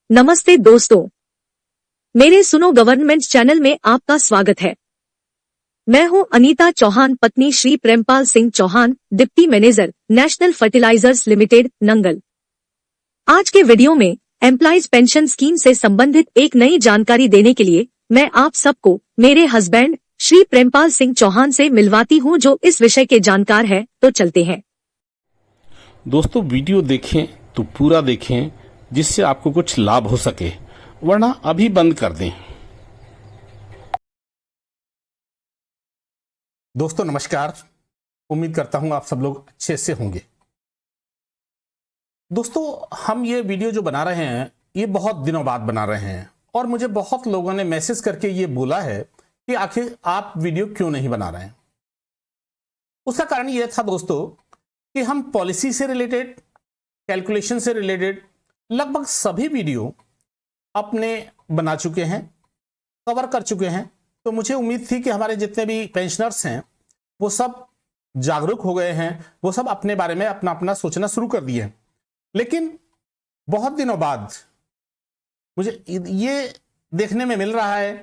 नमस्ते दोस्तों, मेरे सुनो गवर्नमेंट चैनल में आपका स्वागत है। मैं हूं अनीता चौहान, पत्नी Shri Prempal Singh Chauhan, deputy manager, national fertilizers limited, Nangal. आज के वीडियो में एम्प्लॉइज पेंशन स्कीम से संबंधित एक नई जानकारी देने के लिए मैं आप सबको मेरे हस्बैंड श्री प्रेमपाल सिंह चौहान से मिलवाती हूं, जो इस विषय के जानकार है। तो चलते हैं। दोस्तों, वीडियो देखें तो पूरा देखें जिससे आपको कुछ लाभ हो सके, वरना अभी बंद कर दें। दोस्तों नमस्कार, उम्मीद करता हूं आप सब लोग अच्छे से होंगे। दोस्तों, हम ये वीडियो जो बना रहे हैं ये बहुत दिनों बाद बना रहे हैं और मुझे बहुत लोगों ने मैसेज करके ये बोला है कि आखिर आप वीडियो क्यों नहीं बना रहे हैं। उसका कारण ये था दोस्तों कि हम पॉलिसी से रिलेटेड, कैलकुलेशन से रिलेटेड लगभग सभी वीडियो अपने बना चुके हैं, कवर कर चुके हैं। तो मुझे उम्मीद थी कि हमारे जितने भी पेंशनर्स हैं वो सब जागरूक हो गए हैं, वो सब अपने बारे में अपना अपना सोचना शुरू कर दिए हैं। लेकिन बहुत दिनों बाद मुझे ये देखने में मिल रहा है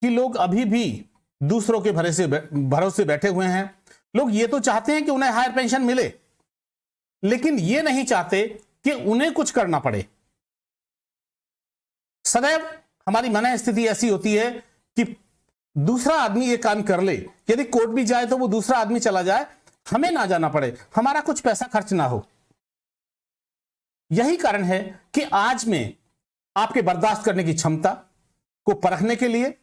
कि लोग अभी भी दूसरों के भरोसे बैठे हुए हैं। लोग ये तो चाहते हैं कि उन्हें हायर पेंशन मिले, लेकिन ये नहीं चाहते कि उन्हें कुछ करना पड़े। सदैव हमारी मन स्थिति ऐसी होती है कि दूसरा आदमी ये काम कर ले, यदि कोर्ट भी जाए तो वो दूसरा आदमी चला जाए, हमें ना जाना पड़े, हमारा कुछ पैसा खर्च ना हो। यही कारण है कि आज मैं आपके बर्दाश्त करने की क्षमता को परखने के लिए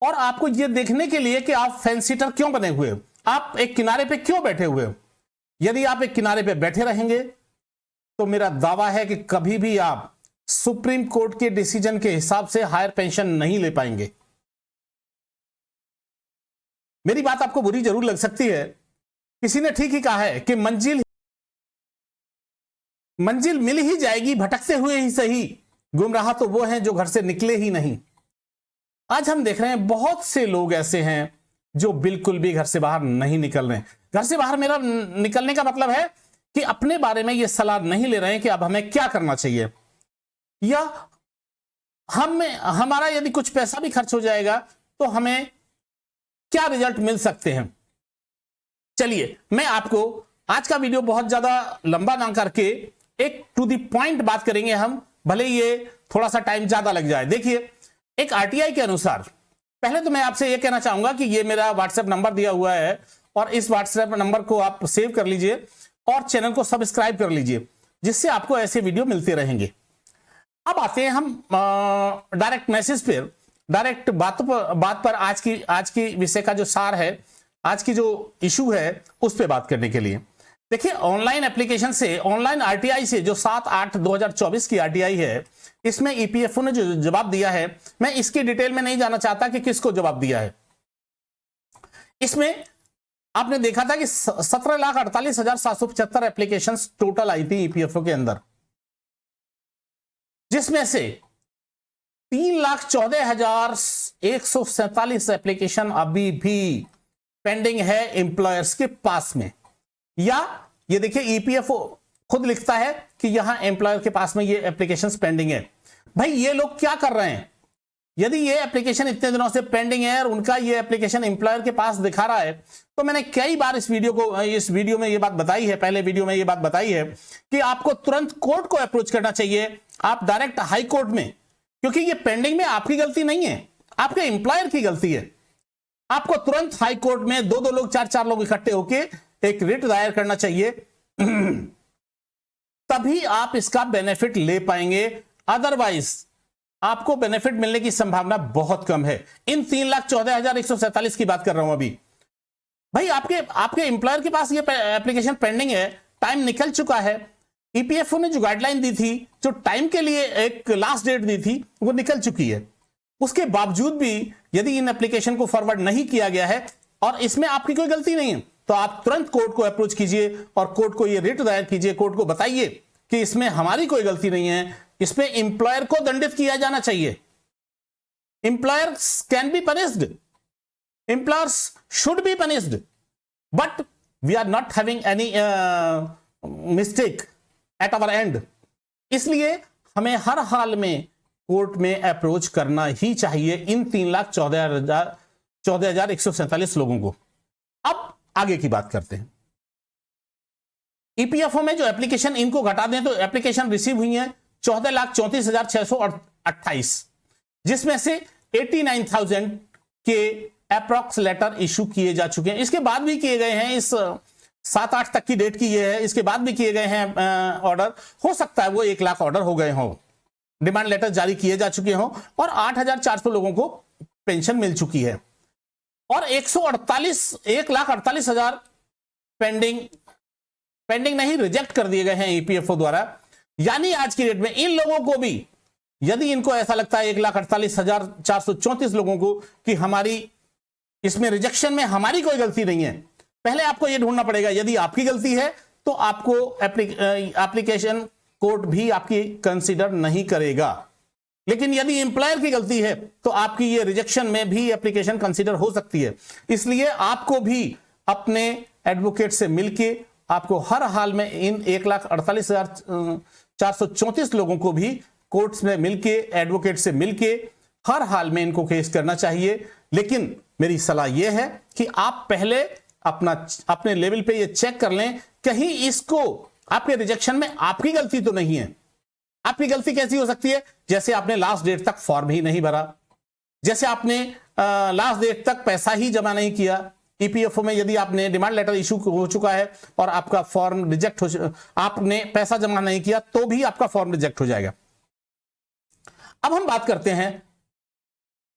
और आपको यह देखने के लिए कि आप फेंसीटर क्यों बने हुए हो, आप एक किनारे पे क्यों बैठे हुए हो। यदि आप एक किनारे पे बैठे रहेंगे तो मेरा दावा है कि कभी भी आप सुप्रीम कोर्ट के डिसीजन के हिसाब से हायर पेंशन नहीं ले पाएंगे। मेरी बात आपको बुरी जरूर लग सकती है। किसी ने ठीक ही कहा है कि मंजिल मिल ही जाएगी, भटकते हुए ही सही, गुमराह तो वो हैं जो घर से निकले ही नहीं। आज हम देख रहे हैं बहुत से लोग ऐसे हैं जो बिल्कुल भी घर से बाहर नहीं निकल रहे हैं। घर से बाहर मेरा निकलने का मतलब है कि अपने बारे में ये सलाह नहीं ले रहे हैं कि अब हमें क्या करना चाहिए, या हमारा यदि कुछ पैसा भी खर्च हो जाएगा तो हमें क्या रिजल्ट मिल सकते हैं। चलिए, मैं आपको आज का वीडियो बहुत ज्यादा लंबा ना करके एक टू द पॉइंट बात करेंगे हम, भले ये थोड़ा सा टाइम ज्यादा लग जाए। देखिए, एक आरटीआई के अनुसार, पहले तो मैं आपसे ये कहना चाहूंगा कि ये मेरा व्हाट्सएप नंबर दिया हुआ है और इस व्हाट्सएप नंबर को आप सेव कर लीजिए और चैनल को सब्सक्राइब कर लीजिए, जिससे आपको ऐसे वीडियो मिलते रहेंगे। अब आते हैं हम डायरेक्ट मैसेज पर, डायरेक्ट बात पर आज की विषय का जो सार है, आज की जो इशू है उस पर बात करने के लिए। देखिए, ऑनलाइन एप्लीकेशन से, ऑनलाइन आरटीआई से जो 7/8/2024 की आरटीआई है, इसमें ईपीएफओ ने जो जवाब दिया है, मैं इसकी डिटेल में नहीं जाना चाहता कि किसको जवाब दिया है। इसमें आपने देखा था कि 17,48,775 एप्लीकेशन टोटल आई थी ईपीएफओ के अंदर, जिसमें से 3,14,147 एप्लीकेशन अभी भी पेंडिंग है एम्प्लॉयर्स के पास में। या ये देखिए, ईपीएफओ खुद लिखता है कि यहां एम्प्लॉयर के पास में ये एप्लीकेशंस पेंडिंग है। भाई, ये लोग क्या कर रहे हैं? यदि ये एप्लीकेशन इतने दिनों से पेंडिंग है और उनका ये एप्लीकेशन एम्प्लॉयर के पास दिखा रहा है, तो मैंने कई बार इस वीडियो में ये बात बताई है, पहले वीडियो में ये बात बताई है कि आपको तुरंत कोर्ट को अप्रोच करना चाहिए, आप डायरेक्ट हाई कोर्ट में, क्योंकि ये पेंडिंग में आपकी गलती नहीं है, आपके एम्प्लॉयर की गलती है। आपको तुरंत हाई कोर्ट में 2-2 लोग, 4-4 लोग इकट्ठे होकर एक रिट दायर करना चाहिए, तभी आप इसका बेनिफिट ले पाएंगे। अदरवाइज आपको बेनिफिट मिलने की संभावना बहुत कम है। इन 3,14,147 की बात कर रहा हूं अभी। भाई, आपके एम्प्लॉयर के पास ये एप्लीकेशन पेंडिंग है, टाइम निकल चुका है। ईपीएफओ ने जो गाइडलाइन दी थी, जो टाइम के लिए एक लास्ट डेट दी थी, वो निकल चुकी है। उसके बावजूद भी यदि इन एप्लीकेशन को फॉरवर्ड नहीं किया गया है और इसमें आपकी कोई गलती नहीं है, तो आप तुरंत कोर्ट को अप्रोच कीजिए और कोर्ट को ये रिट दायर कीजिए, कोर्ट को बताइए कि इसमें हमारी कोई गलती नहीं है, इसमें एम्प्लॉयर को दंडित किया जाना चाहिए। Employers can be punished, employers should be punished, but we are not having any mistake at our end. इसलिए हमें हर हाल में कोर्ट में अप्रोच करना ही चाहिए इन 3,14,147 लोगों को। अब आगे की बात करते हैं। ईपीएफओ में जो एप्लीकेशन इनको घटा दें तो एप्लीकेशन रिसीव हुई है 14,34,628, जिसमें से 89,000 के अप्रॉक्स लेटर इशू किए जा चुके हैं। इसके बाद भी किए गए हैं, इस 7-8 तक की डेट की ये है, इसके बाद भी किए गए हैं ऑर्डर। हो सकता है वो 1 लाख ऑर्डर हो गए हों, डिमांड लेटर जारी किए जा चुके हों और 8,400 लोगों को पेंशन मिल चुकी है और 1,48,000 पेंडिंग नहीं, रिजेक्ट कर दिए गए हैं ईपीएफओ द्वारा। यानी आज की डेट में इन लोगों को भी, यदि इनको ऐसा लगता है 1,48,434 लोगों को कि हमारी इसमें रिजेक्शन में हमारी कोई गलती नहीं है, पहले आपको यह ढूंढना पड़ेगा यदि आपकी गलती है तो आपको एप्लीकेशन कोर्ट भी आपकी कंसीडर नहीं करेगा। लेकिन यदि एम्प्लॉयर की गलती है तो आपकी ये रिजेक्शन में भी एप्लीकेशन कंसीडर हो सकती है। इसलिए आपको भी अपने एडवोकेट से मिलके आपको हर हाल में इन 1,48,434 लोगों को भी कोर्ट्स में मिलके, एडवोकेट से मिलके हर हाल में इनको केस करना चाहिए। लेकिन मेरी सलाह यह है कि आप पहले अपने लेवल पे ये चेक कर लें कहीं इसको आपके रिजेक्शन में आपकी गलती तो नहीं है। आपकी गलती कैसी हो सकती है? जैसे आपने लास्ट डेट तक फॉर्म ही नहीं भरा, जैसे आपने लास्ट डेट तक पैसा ही जमा नहीं किया। ईपीएफओ में यदि आपने डिमांड लेटर इशू हो चुका है और आपका फॉर्म रिजेक्ट हो, आपने पैसा जमा नहीं किया तो भी आपका फॉर्म रिजेक्ट हो जाएगा। अब हम बात करते हैं,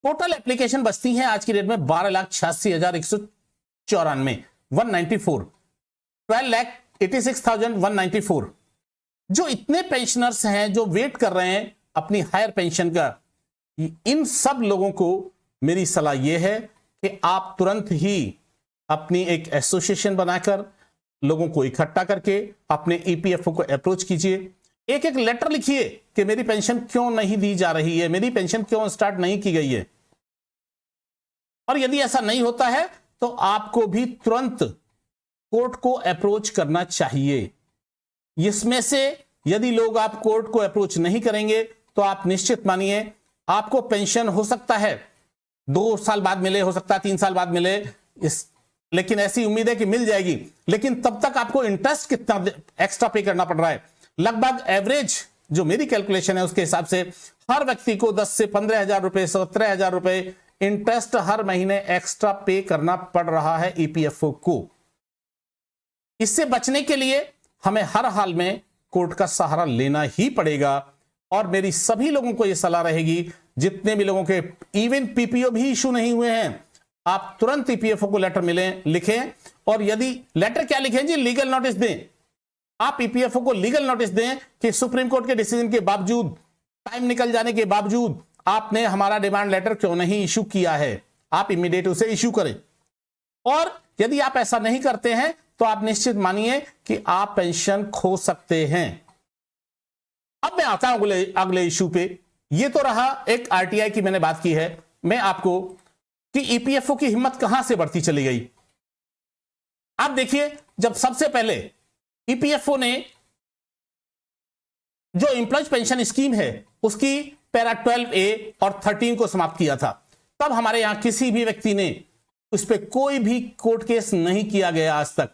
टोटल एप्लीकेशन बचती हैं आज की डेट में 12,86,194, 194, 12,86,194। जो इतने पेंशनर्स हैं जो वेट कर रहे हैं अपनी हायर पेंशन का, इन सब लोगों को मेरी सलाह यह है कि आप तुरंत ही अपनी एक एसोसिएशन बनाकर लोगों को इकट्ठा करके अपने ईपीएफओ को अप्रोच कीजिए। एक एक लेटर लिखिए कि मेरी पेंशन क्यों नहीं दी जा रही है, मेरी पेंशन क्यों स्टार्ट नहीं की गई है। और यदि ऐसा नहीं होता है तो आपको भी तुरंत कोर्ट को अप्रोच करना चाहिए। इसमें से यदि लोग आप कोर्ट को अप्रोच नहीं करेंगे तो आप निश्चित मानिए आपको पेंशन हो सकता है 2 साल बाद मिले, हो सकता है 3 साल बाद मिले, लेकिन ऐसी उम्मीद है कि मिल जाएगी। लेकिन तब तक आपको इंटरेस्ट कितना एक्स्ट्रा पे करना पड़ रहा है? लगभग एवरेज जो मेरी कैलकुलेशन है उसके हिसाब से हर व्यक्ति को 10 से 15,000 रुपए, 17,000 रुपए इंटरेस्ट हर महीने एक्स्ट्रा पे करना पड़ रहा है ईपीएफओ को। इससे बचने के लिए हमें हर हाल में कोर्ट का सहारा लेना ही पड़ेगा। और मेरी सभी लोगों को यह सलाह रहेगी, जितने भी लोगों के इवन पीपीओ भी इशू नहीं हुए हैं, आप तुरंत ईपीएफओ को लेटर लिखें। और यदि लेटर क्या लिखें जी, लीगल नोटिस दें। आप ईपीएफओ को लीगल नोटिस दें कि सुप्रीम कोर्ट के डिसीजन के बावजूद, टाइम निकल जाने के बावजूद आपने हमारा डिमांड लेटर क्यों नहीं इशू किया है, आप इमीडिएट उसे इशू करें। और यदि आप ऐसा नहीं करते हैं तो आप निश्चित मानिए कि आप पेंशन खो सकते हैं। अब मैं आता हूं अगले इशू पे। ये तो रहा एक आरटीआई की मैंने बात की है। मैं आपको कि ईपीएफओ की हिम्मत कहां से बढ़ती चली गई। आप देखिए, जब सबसे पहले ईपीएफओ ने जो एम्प्लॉयज पेंशन स्कीम है उसकी पैरा 12A और 13 को समाप्त किया था, तब हमारे यहां किसी भी व्यक्ति ने उस पर कोई भी कोर्ट केस नहीं किया गया आज तक।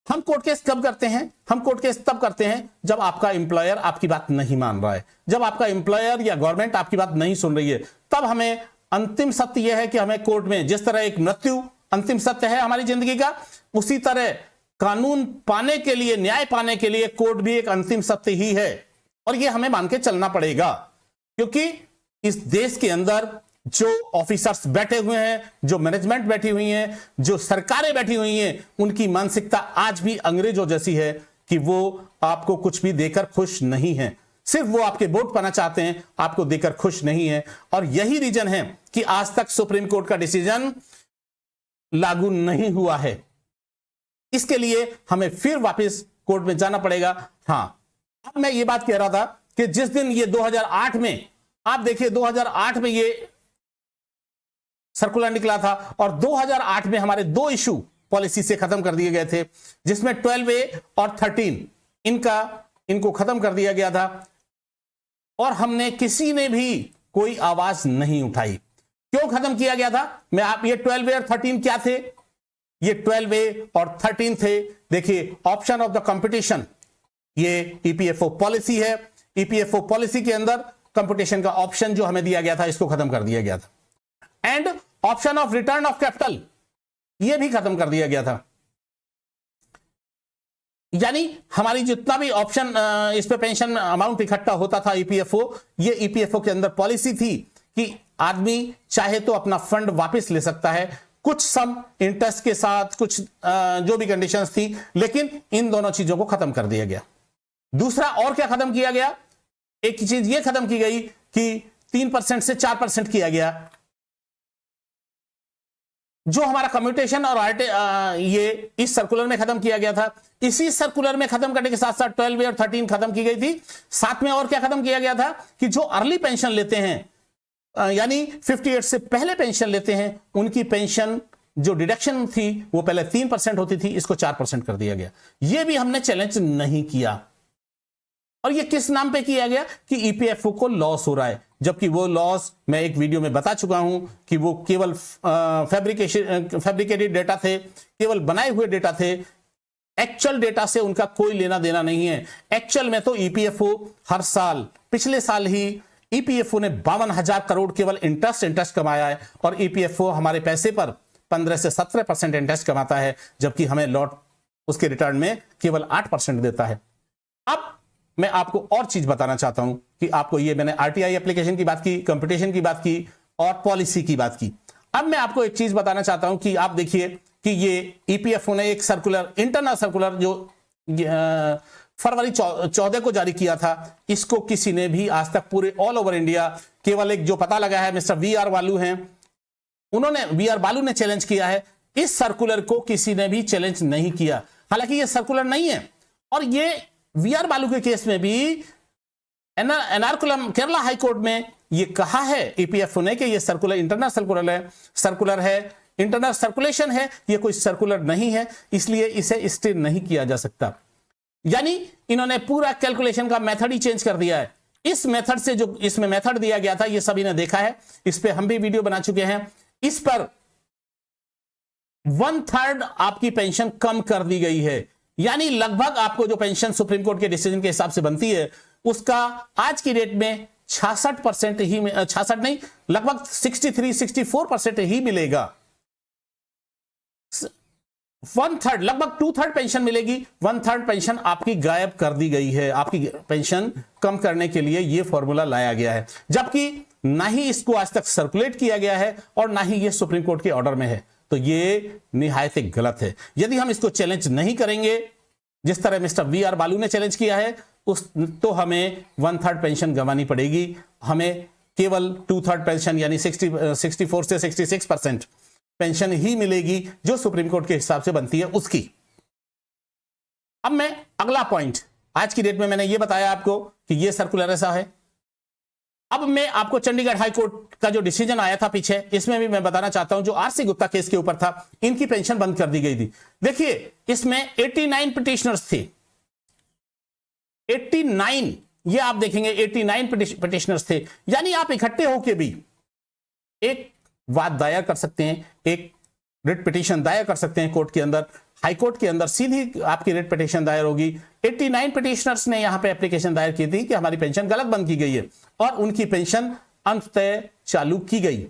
हम कोर्ट केस कब करते हैं? हम कोर्ट केस तब करते हैं जब आपका एम्प्लॉयर आपकी बात नहीं मान रहा है, जब आपका एम्प्लॉयर या गवर्नमेंट आपकी बात नहीं सुन रही है। तब हमें अंतिम सत्य यह है कि हमें कोर्ट में, जिस तरह एक मृत्यु अंतिम सत्य है हमारी जिंदगी का, उसी तरह कानून पाने के लिए, न्याय पाने के लिए कोर्ट भी एक अंतिम सत्य ही है। और यह हमें मान के चलना पड़ेगा, क्योंकि इस देश के अंदर जो ऑफिसर्स बैठे हुए हैं, जो मैनेजमेंट बैठी हुई है, जो सरकारें बैठी हुई हैं, उनकी मानसिकता आज भी अंग्रेजों जैसी है कि वो आपको कुछ भी देकर खुश नहीं है। सिर्फ वो आपके वोट पाना चाहते हैं, आपको देकर खुश नहीं है। और यही रीजन है कि आज तक सुप्रीम कोर्ट का डिसीजन लागू नहीं हुआ है। इसके लिए हमें फिर वापस कोर्ट में जाना पड़ेगा। हां, अब मैं ये बात कह रहा था कि जिस दिन ये 2008 में, आप देखिए 2008 में ये सर्कुलर निकला था और 2008 में हमारे 2 इशू पॉलिसी से खत्म कर दिए गए थे, जिसमें 12A और 13 इनको खत्म कर दिया गया था। और हमने किसी ने भी कोई आवाज नहीं उठाई। क्यों खत्म किया गया था? मैं आप ये 12A और 13 क्या थे? ये 12A और 13 थे। देखिए ऑप्शन ऑफ द कंपटीशन, ये ईपीएफओ पॉलिसी है। ईपीएफओ पॉलिसी के अंदर कंपटीशन का ऑप्शन जो हमें दिया गया था, इसको खत्म कर दिया गया था। And option of return of capital, ये भी खत्म कर दिया गया था। यानी हमारी जितना भी ऑप्शन इस पे पेंशन अमाउंट इकट्ठा होता था ईपीएफओ, ये ईपीएफओ के अंदर पॉलिसी थी कि आदमी चाहे तो अपना फंड वापस ले सकता है, कुछ सम इंटरेस्ट के साथ, कुछ जो भी कंडीशंस थी, लेकिन इन दोनों चीजों को खत्म कर दिया गया। दूसरा और क्या खत्म किया गया? एक चीज ये खत्म की गई कि 3% से 4% किया गया। जो हमारा कम्यूटेशन और ये इस सर्कुलर में खत्म किया गया था। इसी सर्कुलर में खत्म करने के साथ साथ 12A और 13 खत्म की गई थी। साथ में और क्या खत्म किया गया था कि जो अर्ली पेंशन लेते हैं, यानी 58 से पहले पेंशन लेते हैं, उनकी पेंशन जो डिडक्शन थी वो पहले 3% होती थी, इसको 4% कर दिया गया। ये भी हमने चैलेंज नहीं किया। और ये किस नाम पे किया गया? कि ईपीएफओ को लॉस हो रहा है, जबकि वो लॉस मैं एक वीडियो में बता चुका हूं कि वो केवल फैब्रिकेटेड डेटा थे, केवल बनाए हुए डेटा थे। एक्चुअल डेटा से उनका कोई लेना देना नहीं है। एक्चुअल में तो ईपीएफओ हर साल, पिछले साल ही ईपीएफओ ने 52,000 करोड़ केवल इंटरेस्ट कमाया है, और ईपीएफओ हमारे पैसे पर 15 से 17% इंटरेस्ट कमाता है, जबकि हमें लौट उसके रिटर्न में केवल 8% देता है। अब मैं आपको और चीज बताना चाहता हूं कि आपको ये मैंने आरटीआई एप्लीकेशन की बात की, कंपटीशन की बात की और पॉलिसी की बात की। अब मैं आपको एक चीज बताना चाहता हूं कि आप देखिए कि ये ईपीएफओ ने एक सर्कुलर, इंटरनल सर्कुलर जो फरवरी 14 को जारी किया था, इसको किसी ने भी आज तक पूरे ऑल ओवर इंडिया, केवल एक जो पता लगा है मिस्टर वीआर बालू हैं, उन्होंने, वीआर बालू ने चैलेंज किया है। इस सर्कुलर को किसी ने भी चैलेंज नहीं किया। हालांकि ये सर्कुलर नहीं है, और ये वीआर बालू के केस में भी एर्नाकुलम केरला हाई कोर्ट में ये कहा है ईपीएफओ ने कि ये सर्कुलर इंटरनल सर्कुलर है, इंटरनल सर्कुलेशन है, ये कोई सर्कुलर नहीं है, इसलिए इसे स्टे नहीं किया जा सकता। यानी इन्होंने पूरा कैलकुलेशन का मेथड ही चेंज कर दिया है। इस मेथड से, जो इसमें मेथड दिया गया था, ये सभी ने देखा है, इस पे हम भी वीडियो बना चुके हैं। इस पर 1/3 आपकी पेंशन कम कर दी गई है। यानी लगभग आपको जो पेंशन सुप्रीम कोर्ट के डिसीजन के हिसाब से बनती है, उसका आज की डेट में 66% ही, 66 नहीं, लगभग 63-64% ही मिलेगा। 1/3, लगभग 2/3 पेंशन मिलेगी। 1/3 पेंशन आपकी गायब कर दी गई है। आपकी पेंशन कम करने के लिए यह फॉर्मूला लाया गया है, जबकि ना ही इसको आज तक सर्कुलेट किया गया है और ना ही यह सुप्रीम कोर्ट के ऑर्डर में है। तो ये निहायत गलत है। यदि हम इसको चैलेंज नहीं करेंगे, जिस तरह मिस्टर वीआर बालू ने चैलेंज किया है, तो हमें 1/3 पेंशन गंवानी पड़ेगी। हमें केवल 2/3 पेंशन यानी 64 से 66% पेंशन ही मिलेगी, जो सुप्रीम कोर्ट के हिसाब से बनती है उसकी। अब मैं अगला पॉइंट, आज की डेट में मैंने ये बताया आपको कि ये सर्कुलर ऐसा है। अब मैं आपको चंडीगढ़ हाई कोर्ट का जो डिसीजन आया था पीछे, इसमें भी मैं बताना चाहता हूं, जो आरसी गुप्ता केस के ऊपर था, इनकी पेंशन बंद कर दी गई थी। देखिए इसमें 89 पिटिशनर्स थे, 89, ये आप देखेंगे 89 पिटिशनर्स थे। यानी आप इकट्ठे होकर भी एक वाद दायर कर सकते हैं, एक रिट पिटीशन दायर कर सकते हैं कोर्ट के अंदर। हाई कोर्ट के अंदर सीधी आपकी रिट पिटीशन दायर होगी। 89 पिटिशनर्स ने यहां पे एप्लीकेशन दायर की थी कि हमारी पेंशन गलत बंद की गई है, और उनकी पेंशन अंततः चालू की गई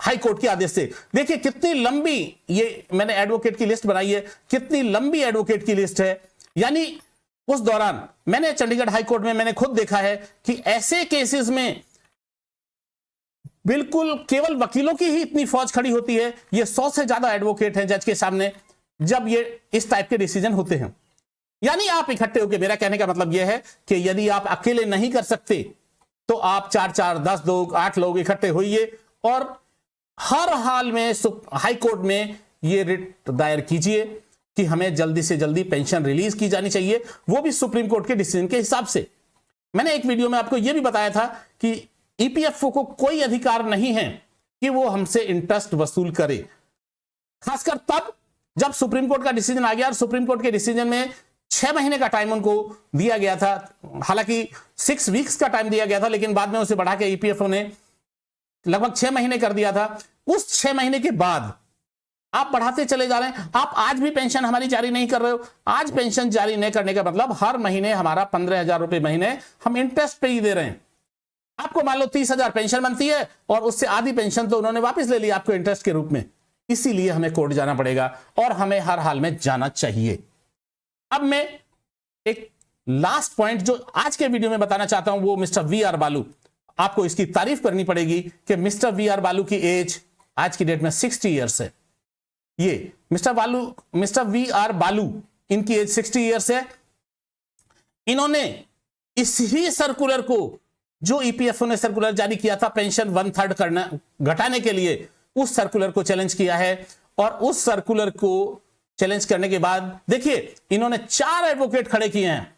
हाई कोर्ट के आदेश से। देखिए कितनी लंबी, ये मैंने एडवोकेट की लिस्ट बनाई है, कितनी लंबी एडवोकेट की लिस्ट है। यानी उस दौरान मैंने चंडीगढ़ हाई कोर्ट में मैंने खुद देखा है कि ऐसे केसेस में बिल्कुल केवल वकीलों की ही इतनी फौज खड़ी होती है। ये 100 से ज्यादा एडवोकेट हैं जज के सामने जब ये इस टाइप के डिसीजन होते हैं। यानी आप इकट्ठे होकर, मेरा कहने का मतलब यह है कि यदि आप अकेले नहीं कर सकते तो आप 4-4, 10 लोग, 8 लोग इकट्ठे होइए और हर हाल में हाई कोर्ट में ये रिट दायर कीजिए कि हमें जल्दी से जल्दी पेंशन रिलीज की जानी चाहिए, वो भी सुप्रीम कोर्ट के डिसीजन के हिसाब से। मैंने एक वीडियो में आपको यह भी बताया था कि ईपीएफओ को कोई अधिकार नहीं है कि वो हमसे इंटरेस्ट वसूल करे, खासकर तब जब सुप्रीम कोर्ट का डिसीजन आ गया और सुप्रीम कोर्ट के डिसीजन में 6 महीने का टाइम उनको दिया गया था, हालांकि 6 वीक्स का टाइम दिया गया था, लेकिन बाद में उसे बढ़ा के ईपीएफओ ने लगभग 6 महीने कर दिया था। उस 6 महीने के बाद आप बढ़ाते चले जा रहे हैं। आप आज भी पेंशन हमारी जारी नहीं कर रहे हो। आज पेंशन जारी नहीं करने का मतलब हर महीने हमारा 15,000 रुपए महीने हम इंटरेस्ट पे ही दे रहे हैं। आपको मान लो 30,000 पेंशन बनती है और उससे आधी पेंशन तो उन्होंने वापस ले ली आपको इंटरेस्ट के रूप में। इसीलिए हमें कोर्ट जाना पड़ेगा और हमें हर हाल में जाना चाहिए। अब मैं एक लास्ट पॉइंट जो आज के वीडियो में बताना चाहता हूं वो मिस्टर वी आर बालू। आपको इसकी तारीफ करनी पड़ेगी कि मिस्टर वी आर बालू की एज आज की डेट में 60 ईयर्स है। ये मिस्टर वी आर बालू, इनकी एज 60 ईयर्स है। इन्होंने इस ही सर्कुलर को, जो ईपीएफओ ने सर्कुलर जारी किया था पेंशन 1/3 करना घटाने के लिए, उस सर्कुलर को चैलेंज किया है। और उस सर्कुलर को चैलेंज करने के बाद देखिए इन्होंने 4 एडवोकेट खड़े किए हैं।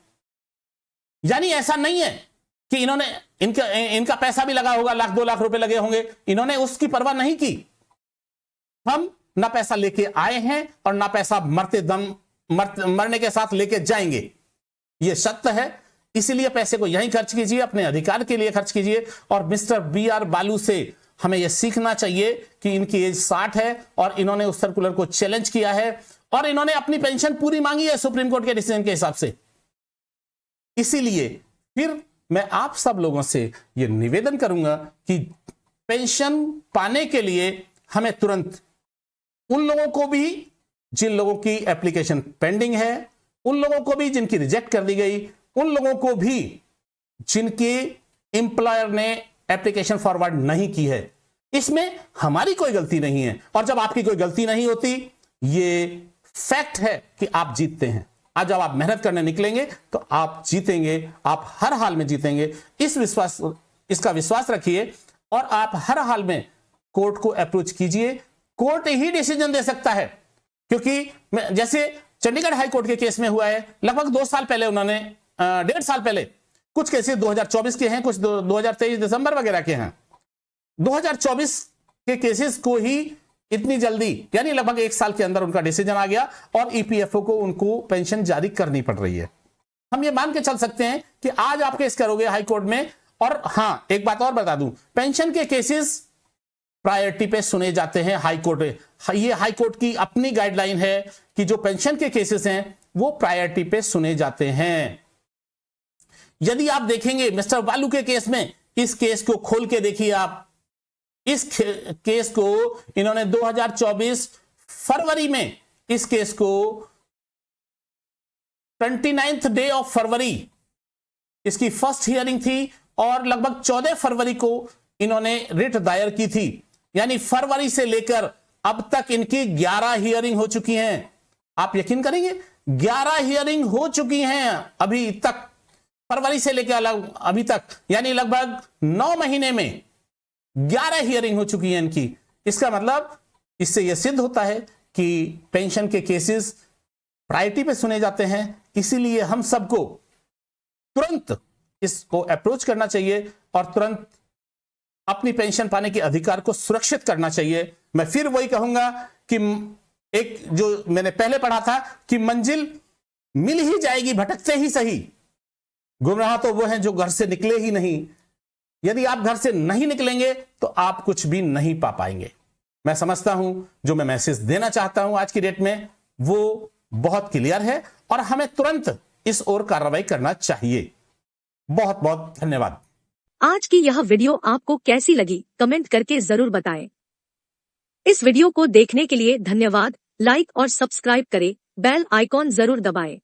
यानी ऐसा नहीं है कि इन्होंने इनका पैसा भी लगा होगा, 1 लाख 2 लाख रुपए लगे होंगे, इन्होंने उसकी परवाह नहीं की। हम ना पैसा लेके आए हैं और ना पैसा मरने के साथ लेके जाएंगे, यह सत्य है। इसीलिए पैसे को यहीं खर्च कीजिए, अपने अधिकार के लिए खर्च कीजिए। और मिस्टर बी आर बालू से हमें यह सीखना चाहिए कि इनकी एज 60 है और इन्होंने उस सर्कुलर को चैलेंज किया है और इन्होंने अपनी पेंशन पूरी मांगी है सुप्रीम कोर्ट के डिसीजन के हिसाब से। इसीलिए फिर मैं आप सब लोगों से यह निवेदन करूंगा कि पेंशन पाने के लिए हमें तुरंत उन लोगों को भी जिन लोगों की एप्लीकेशन पेंडिंग है, उन लोगों को भी जिनकी रिजेक्ट कर दी गई, उन लोगों को भी जिनकी एम्प्लॉयर ने एप्लीकेशन फॉरवर्ड नहीं की है, इसमें हमारी कोई गलती नहीं है। और जब आपकी कोई गलती नहीं होती, ये फैक्ट है कि आप जीतते हैं। आज जब आप मेहनत करने निकलेंगे तो आप जीतेंगे, आप हर हाल में जीतेंगे। इसका विश्वास रखिए और आप हर हाल में कोर्ट को अप्रोच कीजिए। कोर्ट ही डिसीजन दे सकता है, क्योंकि जैसे चंडीगढ़ हाई कोर्ट के केस में हुआ है, लगभग 2 साल पहले उन्होंने 1.5 साल पहले, कुछ केसेस 2024 के हैं, कुछ 2023 दिसंबर वगैरह के हैं। 2024 के केसेस को ही इतनी जल्दी, यानी लगभग 1 साल के अंदर उनका डिसीजन आ गया और ईपीएफओ को उनको पेंशन जारी करनी पड़ रही है। हम ये मान के चल सकते हैं कि आज आप केस करोगे हाई कोर्ट में। और हां, एक बात और बता दूं, पेंशन के केसेस प्रायोरिटी पे सुने जाते हैं हाई कोर्ट में। ये हाई कोर्ट की अपनी गाइडलाइन है कि जो पेंशन के केसेस हैं वो प्रायोरिटी पे सुने जाते हैं। यदि आप देखेंगे मिस्टर बालू के केस में, इस केस को खोल के देखिए आप, इस केस को इन्होंने 2024 फरवरी में, इस केस को 29th डे ऑफ फरवरी इसकी फर्स्ट हियरिंग थी और लगभग 14 फरवरी को इन्होंने रिट दायर की थी। यानी फरवरी से लेकर अब तक इनकी 11 हियरिंग हो चुकी हैं। आप यकीन करेंगे, 11 हियरिंग हो चुकी हैं अभी तक, फरवरी से लेकर अभी तक, यानी लगभग 9 महीने में 11 हियरिंग हो चुकी हैं इनकी। इसका मतलब इससे यह सिद्ध होता है कि पेंशन के केसेस प्रायोरिटी पे सुने जाते हैं। इसीलिए हम सबको तुरंत इसको अप्रोच करना चाहिए और तुरंत अपनी पेंशन पाने के अधिकार को सुरक्षित करना चाहिए। मैं फिर वही कहूंगा कि एक जो मैंने पहले पढ़ा था कि मंजिल मिल ही जाएगी भटकते ही सही, गुमराह तो वो हैं जो घर से निकले ही नहीं। यदि आप घर से नहीं निकलेंगे तो आप कुछ भी नहीं पा पाएंगे। मैं समझता हूं जो मैं मैसेज देना चाहता हूं आज की डेट में वो बहुत क्लियर है और हमें तुरंत इस ओर कार्रवाई करना चाहिए। बहुत बहुत धन्यवाद। आज की यह वीडियो आपको कैसी लगी कमेंट करके जरूर बताएं। इस वीडियो को देखने के लिए धन्यवाद। लाइक और सब्सक्राइब करें, बेल आइकॉन जरूर दबाएं।